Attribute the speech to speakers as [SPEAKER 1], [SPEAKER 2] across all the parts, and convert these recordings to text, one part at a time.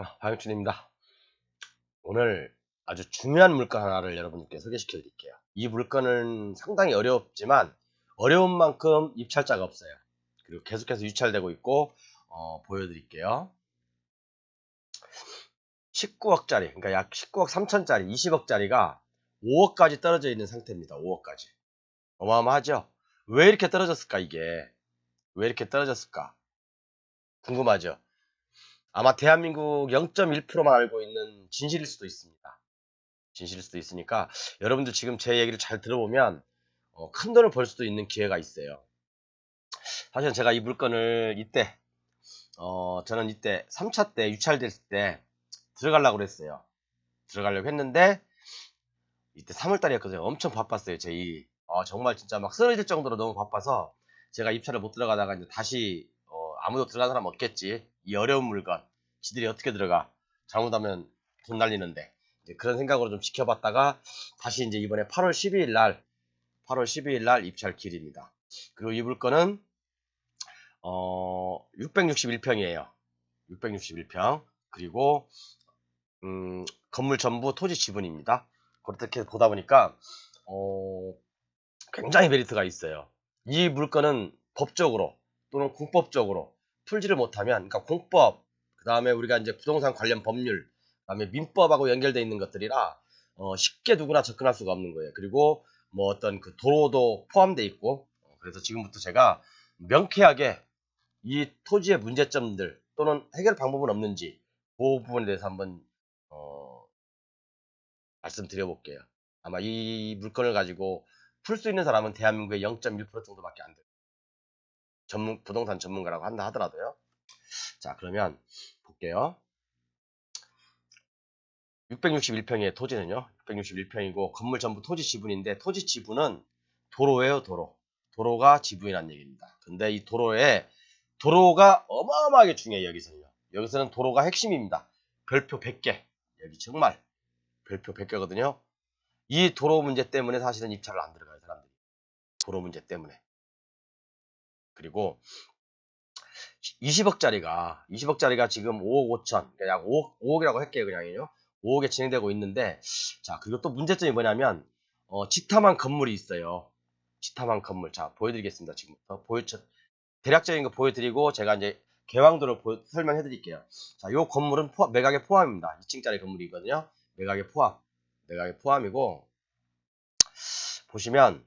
[SPEAKER 1] 방영준입니다. 오늘 아주 중요한 물건 하나를 여러분께 소개시켜 드릴게요. 이 물건은 상당히 어렵지만 어려운 만큼 입찰자가 없어요. 그리고 계속해서 유찰되고 있고 보여드릴게요. 19억짜리, 그러니까 약 19억 3천짜리, 20억짜리가 5억까지 떨어져 있는 상태입니다. 5억까지. 어마어마하죠? 왜 이렇게 떨어졌을까 이게? 왜 이렇게 떨어졌을까? 궁금하죠? 아마 대한민국 0.1%만 알고 있는 진실일 수도 있습니다. 진실일 수도 있으니까 여러분들 지금 제 얘기를 잘 들어보면 큰 돈을 벌 수도 있는 기회가 있어요. 사실은 제가 이 물건을 이때 저는 이때 3차 때 유찰됐을 때 들어가려고 그랬어요. 들어가려고 했는데 이때 3월 달이었거든요. 엄청 바빴어요. 제 일이. 정말 진짜 막 쓰러질 정도로 너무 바빠서 제가 입찰을 못 들어가다가 이제 다시 아무도 들어간 사람 없겠지. 이 어려운 물건 지들이 어떻게 들어가? 잘못하면 돈 날리는데. 이제 그런 생각으로 좀 지켜봤다가 다시 이제 이번에 8월 12일 날 입찰 길입니다. 그리고 이 물건은 661평이에요. 661평. 그리고 건물 전부 토지 지분입니다. 그렇게 보다 보니까 굉장히 메리트가 있어요. 이 물건은 법적으로 또는 공법적으로 풀지를 못하면, 그러니까 공법, 그 다음에 우리가 이제 부동산 관련 법률, 그 다음에 민법하고 연결되어 있는 것들이라 쉽게 누구나 접근할 수가 없는 거예요. 그리고 뭐 어떤 그 도로도 포함되어 있고, 그래서 지금부터 제가 명쾌하게 이 토지의 문제점들 또는 해결 방법은 없는지 그 부분에 대해서 한번 말씀드려 볼게요. 아마 이 물건을 가지고 풀 수 있는 사람은 대한민국의 0.1% 정도밖에 안 돼요. 부동산 전문가라고 한다 하더라도요. 자, 그러면 볼게요. 661평의 토지는요. 661평이고 건물 전부 토지 지분인데 토지 지분은 도로예요, 도로. 도로가 지분이란 얘기입니다. 근데 이 도로가 어마어마하게 중요해요, 여기서는요. 여기서는 도로가 핵심입니다. 별표 100개. 여기 정말 별표 100개거든요. 이 도로 문제 때문에 사실은 입찰을 안 들어가요, 사람들이. 도로 문제 때문에. 그리고 20억짜리가 지금 5억 5천, 그러니까 약 5억이라고 할게요, 그냥요. 5억에 진행되고 있는데, 자, 그리고 또 문제점이 뭐냐면, 지타만 건물이 있어요. 지타만 건물. 자, 보여드리겠습니다, 지금부터. 대략적인 거 보여드리고, 제가 이제 개왕도를 설명해 드릴게요. 자, 요 건물은 매각에 포함입니다. 2층짜리 건물이거든요. 매각에 포함. 매각에 포함이고, 보시면,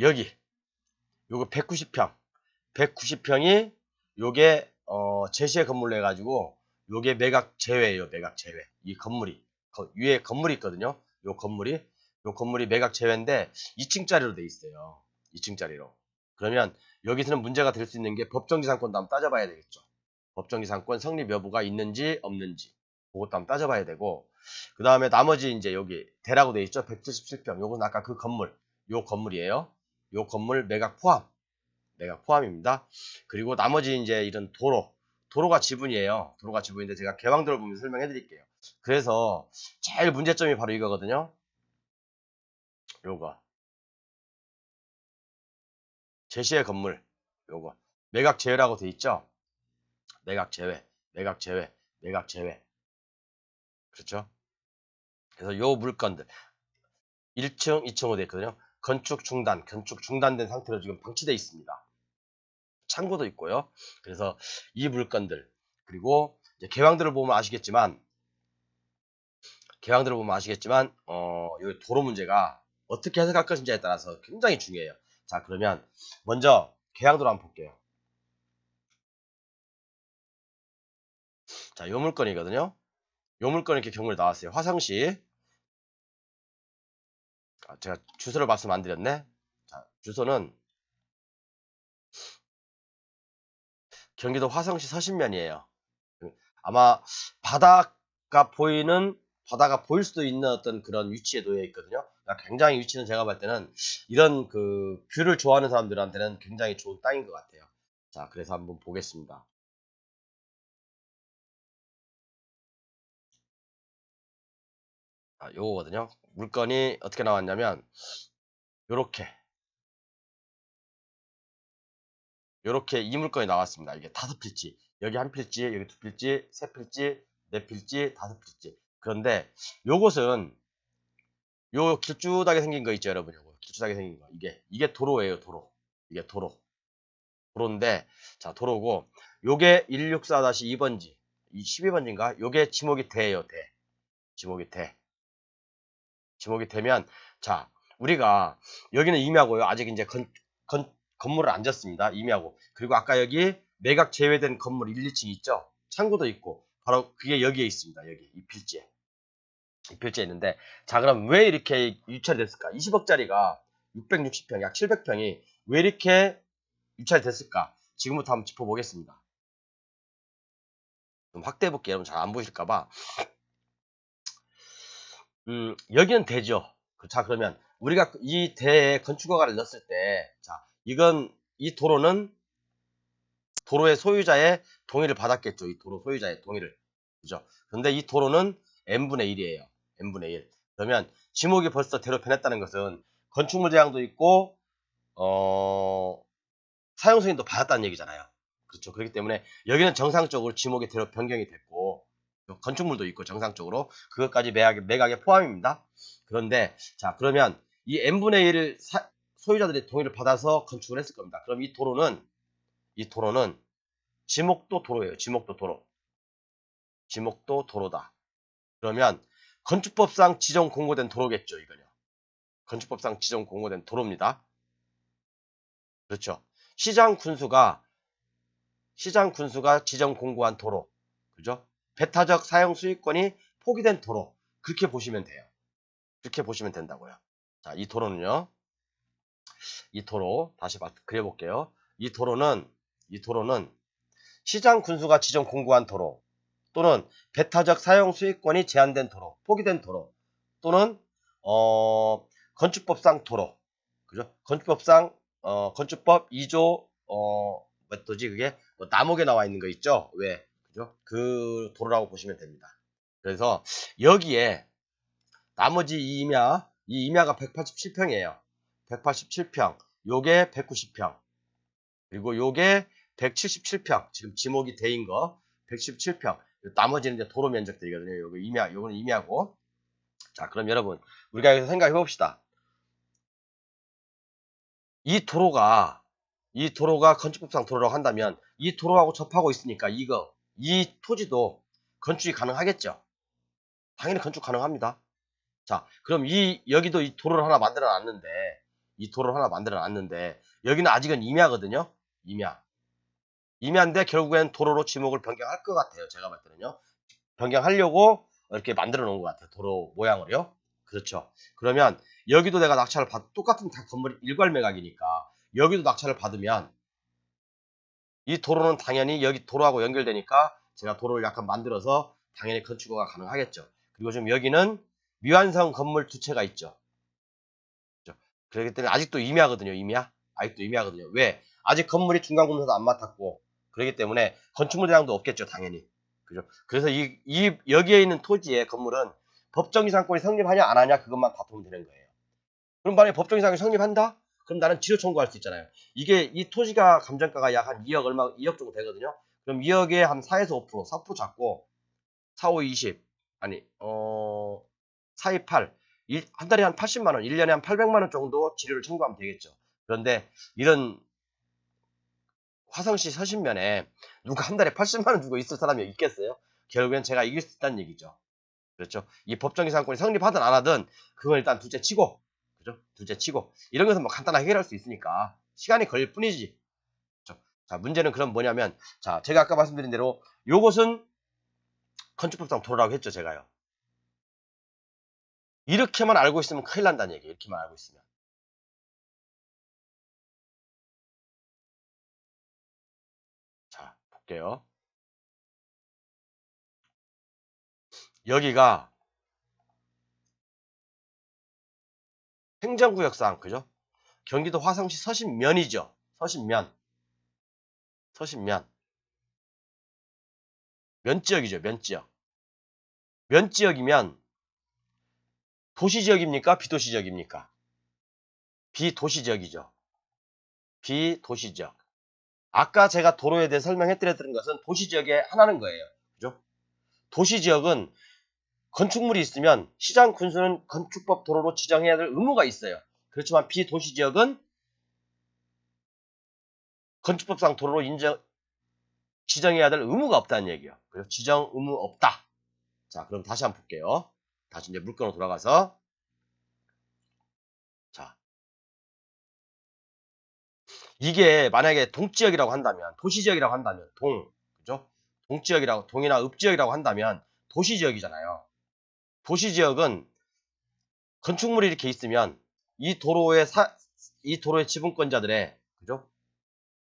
[SPEAKER 1] 여기, 요거 190평. 190평이 요게 제시의 건물로 해가지고 요게 매각 제외예요. 매각 제외. 이 건물이 위에 건물이 있거든요. 요 건물이 매각 제외인데 2층짜리로 돼 있어요. 2층짜리로. 그러면 여기서는 문제가 될 수 있는 게 법정지상권도 한번 따져봐야 되겠죠. 법정지상권 성립 여부가 있는지 없는지 그것도 한번 따져봐야 되고, 그 다음에 나머지 이제 여기 대라고 돼 있죠. 177평. 요건 아까 그 건물, 요 건물이에요. 요 건물 매각 포함입니다. 그리고 나머지 이제 이런 도로가 지분이에요. 도로가 지분인데 제가 개방도를 보면 설명해 드릴게요. 그래서 제일 문제점이 바로 이거거든요. 요거. 제시의 건물. 요거. 매각 제외라고 돼 있죠? 매각 제외, 매각 제외, 매각 제외. 그렇죠? 그래서 요 물건들 1층, 2층으로 돼 있거든요. 건축 중단된 상태로 지금 방치되어 있습니다. 창고도 있고요. 그래서 이 물건들, 그리고 이제 개방들을 보면 아시겠지만 이 도로 문제가 어떻게 해석할 것인지에 따라서 굉장히 중요해요. 자, 그러면 먼저 계약도로 한번 볼게요. 자, 요 물건이거든요. 요 물건이 이렇게 경물에 나왔어요. 화성시. 제가 주소를 말씀 안 드렸네. 자, 주소는 경기도 화성시 서신면이에요. 아마 바다가 보일 수도 있는 어떤 그런 위치에 놓여 있거든요. 그러니까 굉장히 위치는 제가 볼 때는 이런 그 뷰를 좋아하는 사람들한테는 굉장히 좋은 땅인 것 같아요. 자, 그래서 한번 보겠습니다. 요거거든요. 물건이 어떻게 나왔냐면 요렇게 이 물건이 나왔습니다. 이게 5필지. 여기 한 필지, 여기 두 필지, 세 필지, 네 필지, 다섯 필지. 그런데 요것은 요 길쭉하게 생긴 거 있죠, 여러분. 요거 길쭉하게 생긴 거. 이게 도로예요, 도로. 이게 도로. 도로인데, 자, 도로고, 요게 164-2번지, 이 12번지인가? 요게 지목이 대예요, 대. 지목이 대. 지목이 되면, 자, 우리가, 여기는 임야고요. 아직 이제 건물을 안 졌습니다. 임야고. 그리고 아까 여기 매각 제외된 건물 1, 2층 있죠? 창고도 있고, 바로 그게 여기에 있습니다. 여기, 이 필지에. 이 필지에 있는데, 자, 그럼 왜 이렇게 유찰이 됐을까? 20억짜리가 660평, 약 700평이 왜 이렇게 유찰이 됐을까? 지금부터 한번 짚어보겠습니다. 좀 확대해볼게요. 여러분 잘 안 보이실까봐. 여기는 대죠. 자, 그러면 우리가 이 대에 건축허가를 넣었을 때, 자, 이 도로는 도로의 소유자의 동의를 받았겠죠. 이 도로 소유자의 동의를. 그죠? 근데 이 도로는 n분의 1이에요. n분의 1. 그러면 지목이 벌써 대로 변했다는 것은 건축물 제한도 있고, 사용 승인도 받았다는 얘기잖아요. 그렇죠. 그렇기 때문에 여기는 정상적으로 지목이 대로 변경이 됐고, 건축물도 있고 정상적으로 그것까지 매각에 포함입니다. 그런데 자, 그러면 이 n분의 1을 소유자들이 동의를 받아서 건축을 했을 겁니다. 그럼 이 도로는 지목도 도로예요. 지목도 도로. 지목도 도로다. 그러면 건축법상 지정 공고된 도로겠죠, 이거요. 건축법상 지정 공고된 도로입니다. 그렇죠. 시장 군수가 지정 공고한 도로. 그죠? 배타적 사용 수익권이 포기된 도로. 그렇게 보시면 돼요. 그렇게 보시면 된다고요. 자, 이 도로는요. 이 도로 다시 그려볼게요. 이 도로는 시장 군수가 지정 공고한 도로 또는 배타적 사용 수익권이 제한된 도로, 포기된 도로 또는 건축법상 도로. 그죠? 건축법상 건축법 2조 뭐지 그게 남옥에 나와 있는 거 있죠? 왜? 그죠? 그 도로라고 보시면 됩니다. 그래서 여기에 나머지 이 임야가 187평이에요. 187평. 요게 190평. 그리고 요게 177평. 지금 지목이 대인 거 117평. 나머지는 이제 도로 면적들이거든요. 요거는 임야고. 자, 그럼 여러분 우리가 여기서 생각해 봅시다. 이 도로가 건축법상 도로라고 한다면 이 도로하고 접하고 있으니까 이 토지도 건축이 가능하겠죠. 당연히 건축 가능합니다. 자, 그럼 여기도 이 도로를 하나 만들어 놨는데 여기는 아직은 임야거든요. 임야인데 결국엔 도로로 지목을 변경할 것 같아요. 제가 봤을 때는요. 변경하려고 이렇게 만들어 놓은 것 같아요. 도로 모양으로요. 그렇죠. 그러면 여기도 내가 낙찰을 똑같은 다 건물 일괄 매각이니까 여기도 낙찰을 받으면 이 도로는 당연히 여기 도로하고 연결되니까 제가 도로를 약간 만들어서 당연히 건축허가 가능하겠죠. 그리고 지금 여기는 미완성 건물 두 채가 있죠. 그렇죠? 그렇기 때문에 아직도 임야거든요. 아직도 임야거든요. 왜? 아직 건물이 중간공사도 안 맡았고 그렇기 때문에 건축물 대장도 없겠죠. 당연히. 그죠? 그래서 여기에 있는 토지의 건물은 법정이상권이 성립하냐 안 하냐 그것만 다투면 되는 거예요. 그럼 만약에 법정이상이 성립한다? 그럼 나는 지료 청구할 수 있잖아요. 이 토지가 감정가가 약 한 2억 정도 되거든요. 그럼 2억에 한 4에서 5%, 4% 잡고 4, 5, 20 아니 4, 2, 8 한 달에 한 80만 원, 1년에 한 800만 원 정도 지료를 청구하면 되겠죠. 그런데 이런 화성시 서신면에 누가 한 달에 80만 원 주고 있을 사람이 있겠어요? 결국엔 제가 이길 수 있다는 얘기죠. 그렇죠? 이 법정이상권이 성립하든 안 하든 그걸 일단 둘째 치고, 그죠? 둘째 치고 이런 것은 뭐 간단하게 해결할 수 있으니까 시간이 걸릴 뿐이지. 그렇죠? 자, 문제는 그럼 뭐냐면, 자, 제가 아까 말씀드린 대로 요것은 건축법상 도로라고 했죠, 제가요. 이렇게만 알고 있으면 큰일 난다는 얘기예요. 이렇게만 알고 있으면. 자, 볼게요. 여기가 행정구역상, 그죠? 경기도 화성시 서신면이죠. 서신면. 면지역이죠, 면지역. 면지역이면 도시지역입니까? 비도시지역입니까? 비도시지역이죠. 비도시지역. 아까 제가 도로에 대해 설명해드렸던 것은 도시지역에 하나는 거예요. 그죠? 도시지역은 건축물이 있으면 시장 군수는 건축법 도로로 지정해야 될 의무가 있어요. 그렇지만 비도시지역은 건축법상 도로로 지정해야 될 의무가 없다는 얘기예요. 그래서 지정 의무 없다. 자, 그럼 다시 한번 볼게요. 다시 이제 물건으로 돌아가서 자, 이게 만약에 동지역이라고 한다면 도시지역이라고 한다면 그죠? 동지역이라고 동이나 읍지역이라고 한다면 도시지역이잖아요. 도시지역은 건축물이 이렇게 있으면 이 도로의 지분권자들의 그죠?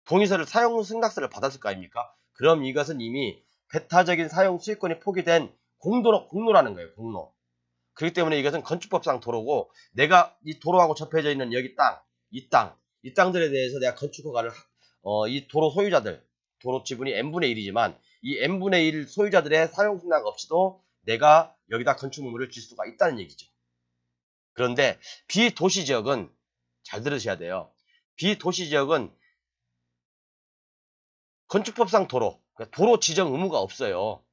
[SPEAKER 1] 동의서를 사용 승낙서를 받았을 거 아닙니까? 그럼 이것은 이미 배타적인 사용 수익권이 포기된 공로라는 거예요. 공로. 그렇기 때문에 이것은 건축법상 도로고 내가 이 도로하고 접해져 있는 여기 이 땅들에 대해서 내가 건축허가를 이 도로 소유자들 도로 지분이 n분의 1이지만 이 n분의 1 소유자들의 사용 승낙 없이도 내가 여기다 건축물을 질 수가 있다는 얘기죠. 그런데 비도시지역은 잘 들으셔야 돼요. 비도시지역은 건축법상 그러니까 도로 지정 의무가 없어요.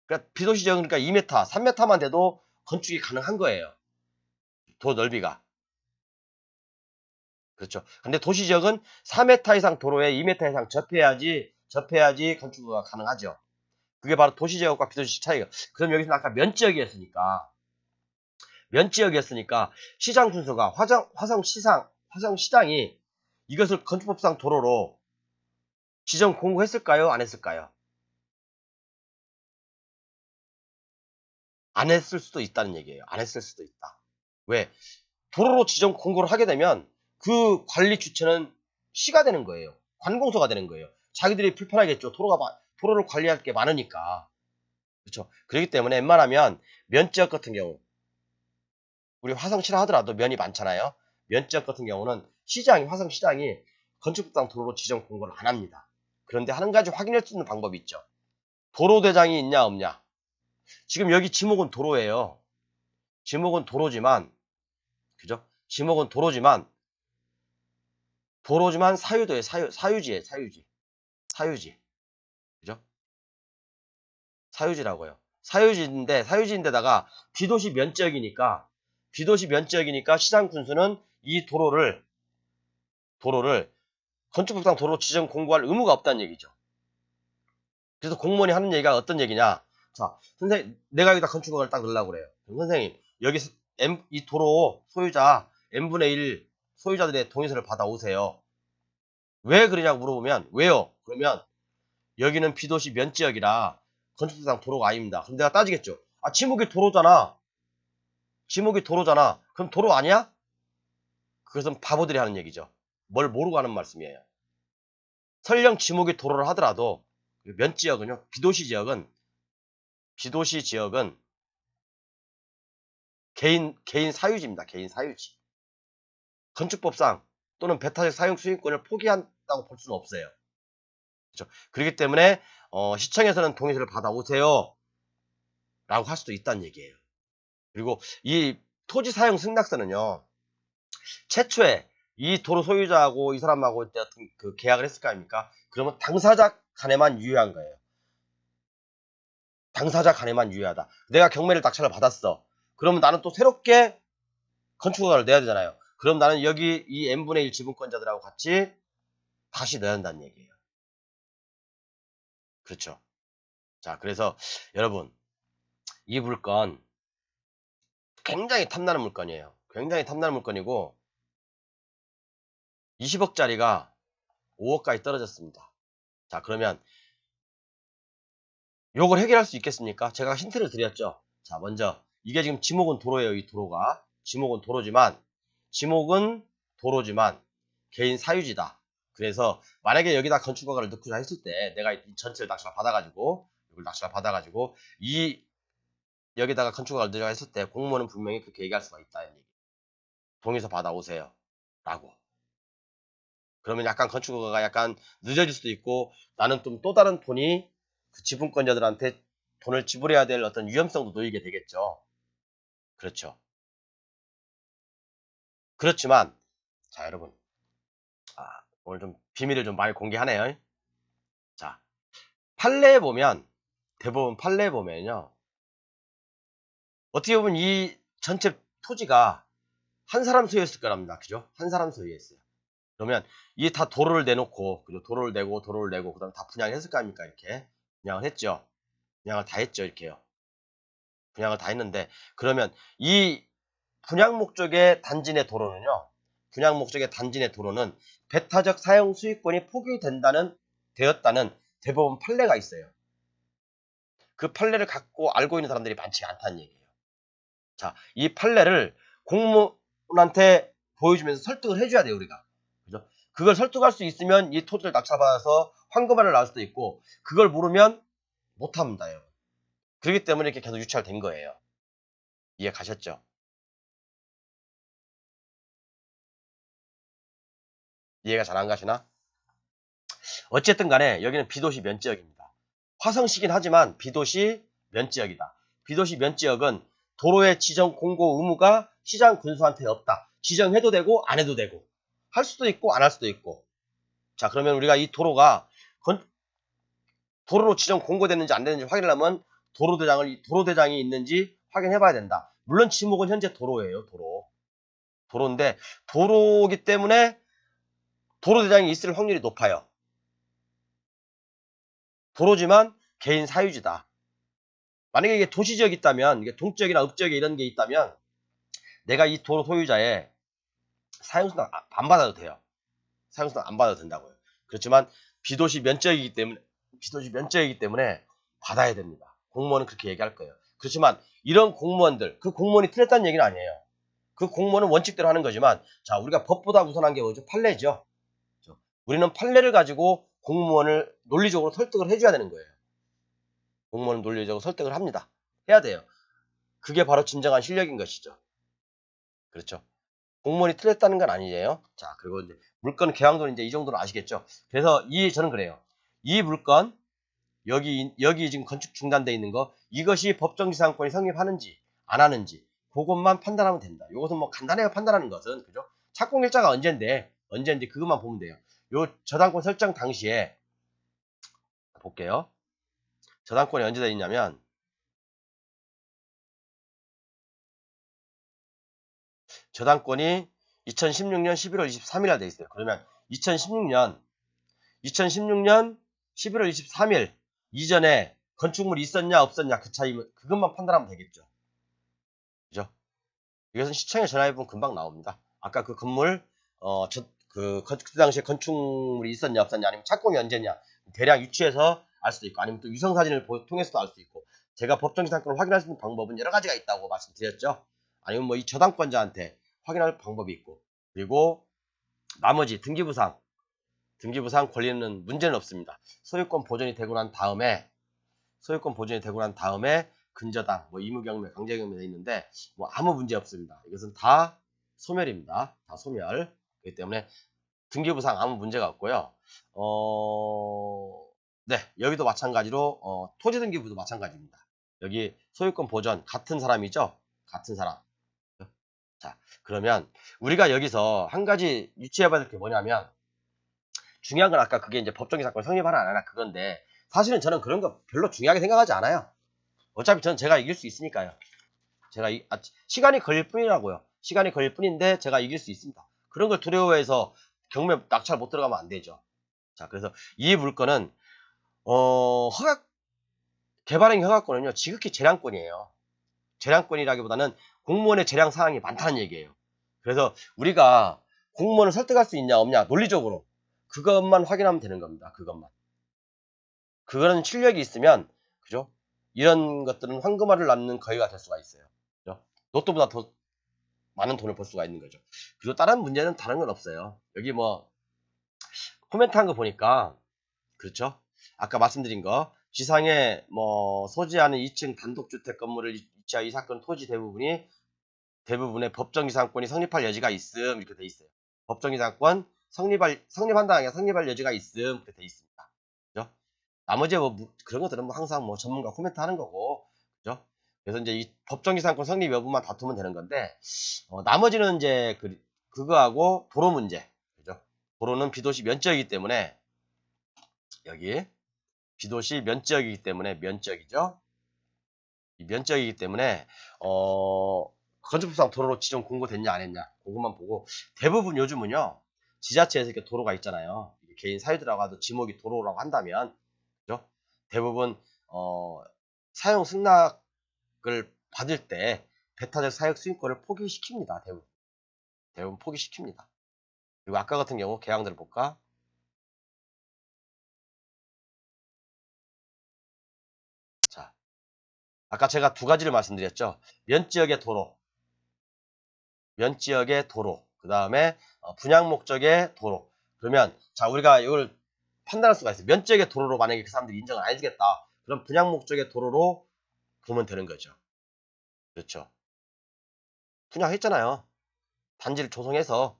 [SPEAKER 1] 그러니까 비도시지역은 그러니까 2m, 3m만 돼도 건축이 가능한 거예요. 도 넓이가. 그렇죠. 근데 도시지역은 4m 이상 도로에 2m 이상 접해야지 건축가 가능하죠. 그게 바로 도시지역과 비도시지역 차이가. 그럼 여기서는 아까 면지역이었으니까 시장 순서가 화성시장이 이것을 건축법상 도로로 지정 공고했을까요? 안 했을까요? 안 했을 수도 있다는 얘기예요. 안 했을 수도 있다. 왜? 도로로 지정 공고를 하게 되면 그 관리 주체는 시가 되는 거예요. 관공서가 되는 거예요. 자기들이 불편하겠죠. 도로를 관리할 게 많으니까. 그렇죠. 그렇기 때문에 웬만하면 면지역 같은 경우 우리 화성시라 하더라도 면이 많잖아요. 면지역 같은 경우는 화성시장이 건축법상 도로로 지정 공고를 안 합니다. 그런데 한 가지 확인할 수 있는 방법이 있죠. 도로대장이 있냐 없냐. 지금 여기 지목은 도로예요. 지목은 도로지만 그죠? 지목은 도로지만 사유도에 사유지에 사유지. 그죠? 사유지라고요. 사유지인데다가 비도시 면적이니까 시장 군수는 이 도로를 건축법상 도로 지정 공고할 의무가 없다는 얘기죠. 그래서 공무원이 하는 얘기가 어떤 얘기냐? 자, 선생님, 내가 여기다 건축허가를 딱 넣으려고 그래요. 선생님, 여기서 이 도로 소유자 n분의 1 소유자들의 동의서를 받아오세요. 왜 그러냐고 물어보면 왜요? 그러면 여기는 비도시 면지역이라 건축법상 도로가 아닙니다. 그럼 내가 따지겠죠. 아, 지목이 도로잖아. 그럼 도로 아니야? 그것은 바보들이 하는 얘기죠. 뭘 모르고 하는 말씀이에요. 설령 지목이 도로를 하더라도 면지역은요. 비도시 지역은 개인 사유지입니다. 개인 사유지. 건축법상 또는 배타적 사용 수익권을 포기한다고 볼 수는 없어요. 그렇죠? 그렇기 때문에 시청에서는 동의서를 받아오세요. 라고 할 수도 있다는 얘기예요. 그리고 이 토지 사용 승낙서는요. 최초에 이 도로 소유자하고 이 사람하고 어떤 그 계약을 했을 거 아닙니까? 그러면 당사자 간에만 유효한 거예요. 당사자 간에만 유효하다. 내가 경매를 낙찰을 받았어. 그러면 나는 또 새롭게 건축허가를 내야 되잖아요. 그럼 나는 여기 이 n분의 1 지분권자들하고 같이 다시 내야 한다는 얘기예요. 그렇죠. 자, 그래서 여러분 이 물건 굉장히 탐나는 물건이에요. 굉장히 탐나는 물건이고 20억짜리가 5억까지 떨어졌습니다. 자, 그러면 요걸 해결할 수 있겠습니까? 제가 힌트를 드렸죠. 자, 먼저 이게 지금 지목은 도로예요. 이 도로가 지목은 도로지만 개인 사유지다. 그래서 만약에 여기다 건축허가를 넣고자 했을 때 내가 이 전체를 낙찰 받아가지고 이걸 낙찰 받아가지고 이 여기다가 건축허가를 넣으려 했을 때 공무원은 분명히 그렇게 얘기할 수가 있다는 얘기. 동의서 받아오세요. 라고. 그러면 약간 건축허가가 약간 늦어질 수도 있고 나는 좀 또 다른 돈이 그 지분권자들한테 돈을 지불해야 될 어떤 위험성도 놓이게 되겠죠. 그렇죠. 그렇지만 자 여러분 오늘 좀 비밀을 좀 많이 공개하네요. 자, 판례에 보면, 대부분 판례에 보면요. 어떻게 보면 이 전체 토지가 한 사람 소유였을 거랍니다. 그죠? 한 사람 소유였어요. 그러면 이게 다 도로를 내놓고, 그죠? 도로를 내고, 그 다음에 다 분양했을 거 아닙니까? 이렇게. 분양을 했죠. 분양을 다 했죠. 이렇게요. 분양을 다 했는데, 그러면 이 분양 목적의 단지 내 도로는요. 분양 목적의 단지 내 도로는 배타적 사용 수익권이 되었다는 대법원 판례가 있어요. 그 판례를 갖고 알고 있는 사람들이 많지 않다는 얘기예요. 자, 이 판례를 공무원한테 보여주면서 설득을 해줘야 돼요, 우리가. 그죠? 그걸 설득할 수 있으면 이 토지를 낙찰받아서 황금알을 낳을 수도 있고, 그걸 모르면 못합니다, 여러분. 그렇기 때문에 이렇게 계속 유찰된 거예요. 이해 가셨죠? 이해가 잘 안 가시나? 어쨌든 간에 여기는 비도시 면지역입니다. 화성시긴 하지만 비도시 면지역이다. 비도시 면지역은 도로의 지정 공고 의무가 시장 군수한테 없다. 지정해도 되고 안 해도 되고 할 수도 있고 안 할 수도 있고. 자, 그러면 우리가 이 도로가 도로로 지정 공고됐는지 안 됐는지 확인하려면 도로대장이 있는지 확인해 봐야 된다. 물론 지목은 현재 도로예요. 도로인데 도로기 때문에 도로대장이 있을 확률이 높아요. 도로지만 개인 사유지다. 만약에 이게 도시지역이 있다면, 이게 동지역이나 읍지역에 이런 게 있다면, 내가 이 도로 소유자의 사용수당 안 받아도 돼요. 사용수당 안 받아도 된다고요. 그렇지만 비도시 면적이기 때문에 받아야 됩니다. 공무원은 그렇게 얘기할 거예요. 그렇지만 이런 공무원들, 그 공무원이 틀렸다는 얘기는 아니에요. 그 공무원은 원칙대로 하는 거지만, 자, 우리가 법보다 우선한 게 뭐죠? 판례죠. 우리는 판례를 가지고 공무원을 논리적으로 설득을 해줘야 되는 거예요. 공무원은 논리적으로 설득을 합니다. 해야 돼요. 그게 바로 진정한 실력인 것이죠. 그렇죠. 공무원이 틀렸다는 건 아니에요. 자, 그리고 이제 물건 개왕도는 이제 이 정도는 아시겠죠. 그래서 저는 그래요. 이 물건, 여기 지금 건축 중단돼 있는 거, 이것이 법정지상권이 성립하는지, 안 하는지, 그것만 판단하면 됩니다. 이것은 뭐 간단해요, 판단하는 것은. 그죠? 착공일자가 언젠지 그것만 보면 돼요. 요 저당권 설정 당시에, 볼게요. 저당권이 언제 돼 있냐면, 저당권이 2016년 11월 23일에 돼 있어요. 그러면 2016년 11월 23일 이전에 건축물이 있었냐 없었냐 그 차이면 그것만 판단하면 되겠죠. 그죠? 이것은 시청에 전화해보면 금방 나옵니다. 아까 그 건물 그때 당시에 건축물이 있었냐 없었냐 아니면 착공이 언제냐 대략 유추해서 알 수도 있고 아니면 또 위성사진을 통해서도 알 수 있고 제가 법정지상권을 확인할 수 있는 방법은 여러 가지가 있다고 말씀드렸죠. 아니면 뭐 이 저당권자한테 확인할 방법이 있고 그리고 나머지 등기부상 권리는 문제는 없습니다. 소유권 보존이 되고 난 다음에 근저당, 뭐 의무경매, 강제경매 돼 있는데 뭐 아무 문제 없습니다. 이것은 다 소멸입니다. 다 소멸. 그렇기 때문에 등기부상 아무 문제가 없고요. 네, 여기도 마찬가지로 토지 등기부도 마찬가지입니다. 여기 소유권 보존 같은 사람이죠? 같은 사람. 자, 그러면 우리가 여기서 한 가지 유추해봐야 될 게 뭐냐면 중요한 건 아까 그게 이제 법정기 사건 성립하나 안 하나 그건데 사실은 저는 그런 거 별로 중요하게 생각하지 않아요. 어차피 저는 제가 이길 수 있으니까요. 시간이 걸릴 뿐이라고요. 시간이 걸릴 뿐인데 제가 이길 수 있습니다. 그런 걸 두려워해서 경매 낙찰 못 들어가면 안 되죠. 자, 그래서 이 물건은 개발행 허가권은요 지극히 재량권이에요. 재량권이라기보다는 공무원의 재량 사항이 많다는 얘기예요. 그래서 우리가 공무원을 설득할 수 있냐 없냐 논리적으로 그것만 확인하면 되는 겁니다. 그거는 실력이 있으면 그죠? 이런 것들은 황금알을 낳는 거위가 될 수가 있어요. 그죠? 로또보다 더 많은 돈을 벌 수가 있는 거죠. 그리고 다른 문제는 다른 건 없어요. 여기 뭐 코멘트 한 거 보니까 그렇죠? 아까 말씀드린 거 지상에 뭐 소지하는 2층 단독주택 건물을 위치한 이 사건 토지 대부분의 법정이상권이 성립할 여지가 있음 이렇게 돼 있어요. 법정이상권 성립한다 아니라 성립할 여지가 있음 이렇게 돼 있습니다. 그죠? 나머지 뭐 그런 것들은 뭐 항상 뭐 전문가 코멘트 하는 거고 그죠? 그래서 이제 이 법정이상권 성립 여부만 다투면 되는 건데 나머지는 이제 그거하고 도로 문제 그죠? 도로는 비도시 면적이기 때문에 여기 비도시 면적이기 때문에 면적이죠. 이 면적이기 때문에 건축법상 도로로 지정 공고됐냐 안 했냐 그것만 보고 대부분 요즘은요 지자체에서 이렇게 도로가 있잖아요. 개인 사유지라고 하도 지목이 도로라고 한다면 그죠? 대부분 사용 승낙을 받을 때 배타적 사역 수익권을 포기시킵니다. 대부분 포기시킵니다. 그리고 아까 같은 경우 계약들을 볼까? 자, 아까 제가 두 가지를 말씀드렸죠. 면지역의 도로, 그 다음에 분양 목적의 도로. 그러면 자 우리가 이걸 판단할 수가 있어요. 면지역의 도로로 만약에 그 사람들이 인정을 안 해주겠다. 그럼 분양 목적의 도로로 보면 되는 거죠. 그렇죠. 분양했잖아요. 단지를 조성해서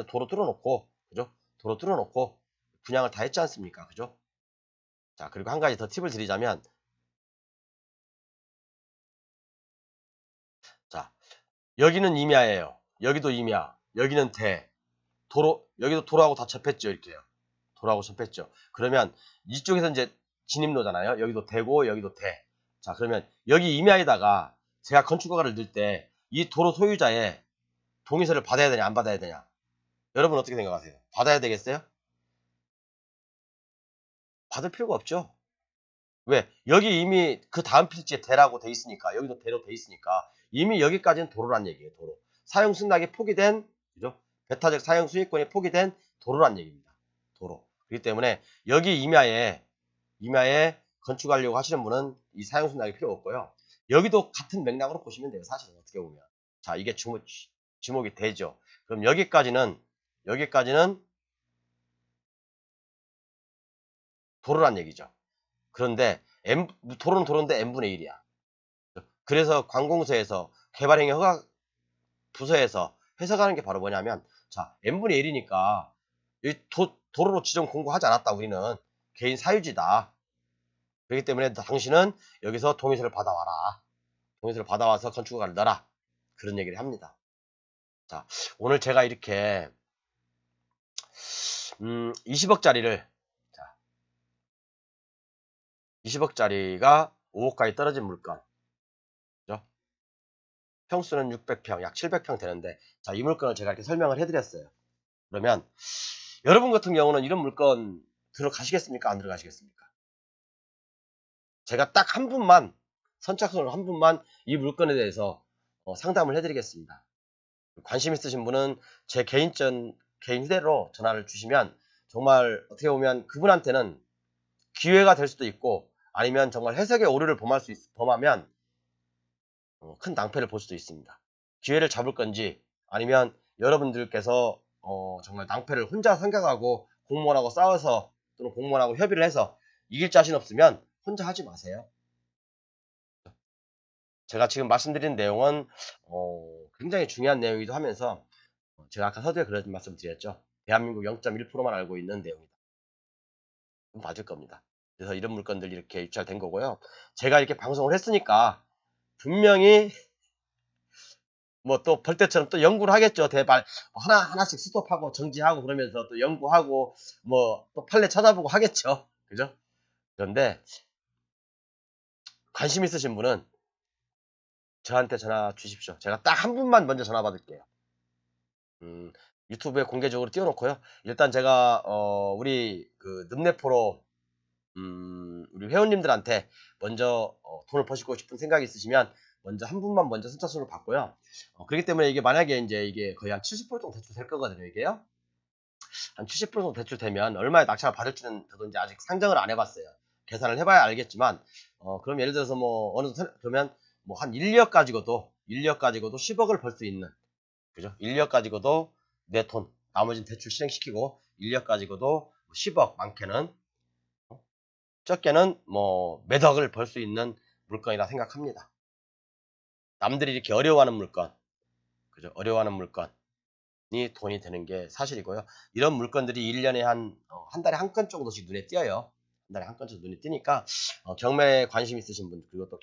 [SPEAKER 1] 도로 뚫어놓고, 그죠? 도로 뚫어놓고 분양을 다 했지 않습니까? 그죠? 자, 그리고 한 가지 더 팁을 드리자면, 자, 여기는 임야예요. 여기도 임야, 여기는 대, 여기도 도로하고 다 접했죠, 이렇게요. 도로하고 접했죠. 그러면 이쪽에서 이제 진입로잖아요. 여기도 대고, 여기도 대. 자, 그러면 여기 임야에다가 제가 건축허가를 넣을 때 이 도로 소유자의 동의서를 받아야 되냐, 안 받아야 되냐? 여러분 어떻게 생각하세요? 받아야 되겠어요? 받을 필요가 없죠. 왜? 여기 이미 그 다음 필지에 대라고 돼 있으니까, 여기도 대로 돼 있으니까, 이미 여기까지는 도로란 얘기예요, 도로. 사용 승낙이 포기된, 그죠? 배타적 사용 수익권이 포기된 도로란 얘기입니다. 도로. 그렇기 때문에 여기 임야에 건축하려고 하시는 분은 이 사용 승낙이 필요 없고요. 여기도 같은 맥락으로 보시면 돼요, 사실은 어떻게 보면. 자, 이게 지목이 되죠. 그럼 여기까지는 도로란 얘기죠. 그런데 도로는 도로인데 n분의 1이야. 그래서 관공서에서 개발행위 허가 부서에서 해석하는 게 바로 뭐냐면 자 n분의 1이니까 도로로 지정 공고하지 않았다. 우리는 개인 사유지다. 그렇기 때문에 당신은 여기서 동의서를 받아와라. 동의서를 받아와서 건축허가를 넣어라. 그런 얘기를 합니다. 자 오늘 제가 이렇게 20억짜리를 20억짜리가 5억까지 떨어진 물건 그죠? 평수는 600평, 약 700평 되는데 자, 이 물건을 제가 이렇게 설명을 해드렸어요. 그러면 여러분 같은 경우는 이런 물건 들어가시겠습니까? 안 들어가시겠습니까? 제가 딱 한 분만 선착순으로 한 분만 이 물건에 대해서 상담을 해드리겠습니다. 관심 있으신 분은 제 개인 휴대로 전화를 주시면 정말 어떻게 보면 그분한테는 기회가 될 수도 있고 아니면 정말 해석의 오류를 범하면 큰 낭패를 볼 수도 있습니다. 기회를 잡을 건지 아니면 여러분들께서 정말 낭패를 혼자 생각하고 공무원하고 싸워서 또는 공무원하고 협의를 해서 이길 자신 없으면 혼자 하지 마세요. 제가 지금 말씀드린 내용은 굉장히 중요한 내용이기도 하면서 제가 아까 서두에 그런 말씀 드렸죠. 대한민국 0.1%만 알고 있는 내용이다. 맞을 겁니다. 그래서 이런 물건들이 이렇게 입찰된 거고요. 제가 이렇게 방송을 했으니까 분명히 뭐 또 벌떼처럼 또 연구를 하겠죠. 대발 하나씩 스톱하고 정지하고 그러면서 또 연구하고 뭐 또 판례 찾아보고 하겠죠. 그죠? 그런데 관심 있으신 분은 저한테 전화 주십시오. 제가 딱 한 분만 먼저 전화 받을게요. 유튜브에 공개적으로 띄워놓고요. 일단 제가 우리 그 늪내포로 우리 회원님들한테 먼저 돈을 버시고 싶은 생각이 있으시면 먼저 한 분만 먼저 선착순으로 받고요. 그렇기 때문에 이게 만약에 이제 거의 한 70% 정도 대출될 거거든요. 이게요. 한 70% 정도 대출되면 얼마의 낙찰을 받을지는 저도 이제 아직 상정을 안 해봤어요. 계산을 해봐야 알겠지만 그럼 예를 들어서 뭐 그러면 뭐 한 1억 가지고도 10억을 벌 수 있는 그죠? 1억 가지고도 내 돈 나머지는 대출 실행시키고 1억 가지고도 10억 많게는 적게는 뭐 몇 억을 벌 수 있는 물건이라 생각합니다. 남들이 이렇게 어려워하는 물건, 그죠? 어려워하는 물건이 돈이 되는 게 사실이고요. 이런 물건들이 1년에 한 달에 한 건 정도씩 눈에 띄어요. 한 달에 한 건 정도 눈에 띄니까 경매에 관심 있으신 분들 그리고 또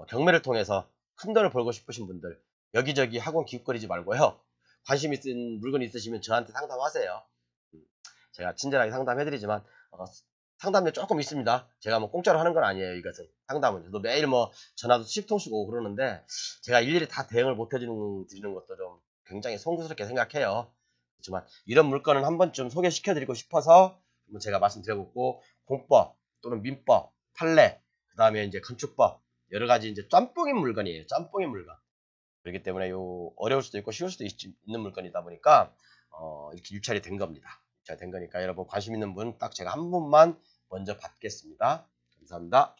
[SPEAKER 1] 경매를 통해서 큰 돈을 벌고 싶으신 분들 여기저기 학원 기웃거리지 말고요. 관심 있는 물건이 있으시면 저한테 상담하세요. 제가 친절하게 상담해드리지만 상담료 조금 있습니다. 제가 뭐 공짜로 하는 건 아니에요. 이것은 상담은 저도 매일 뭐 전화도 수십 통씩 오고 그러는데 제가 일일이 다 대응을 못 해주는 드리는 것도 좀 굉장히 송구스럽게 생각해요. 그렇지만 이런 물건은 한 번쯤 소개시켜드리고 싶어서 제가 말씀드려보고 공법 또는 민법, 판례, 그 다음에 이제 건축법 여러 가지 이제 짬뽕인 물건이에요. 짬뽕인 물건. 그렇기 때문에 어려울 수도 있고 쉬울 수도 있는 물건이다 보니까 이렇게 유찰이 된 겁니다. 유찰된 거니까 여러분 관심 있는 분 딱 제가 한 분만 먼저 받겠습니다. 감사합니다.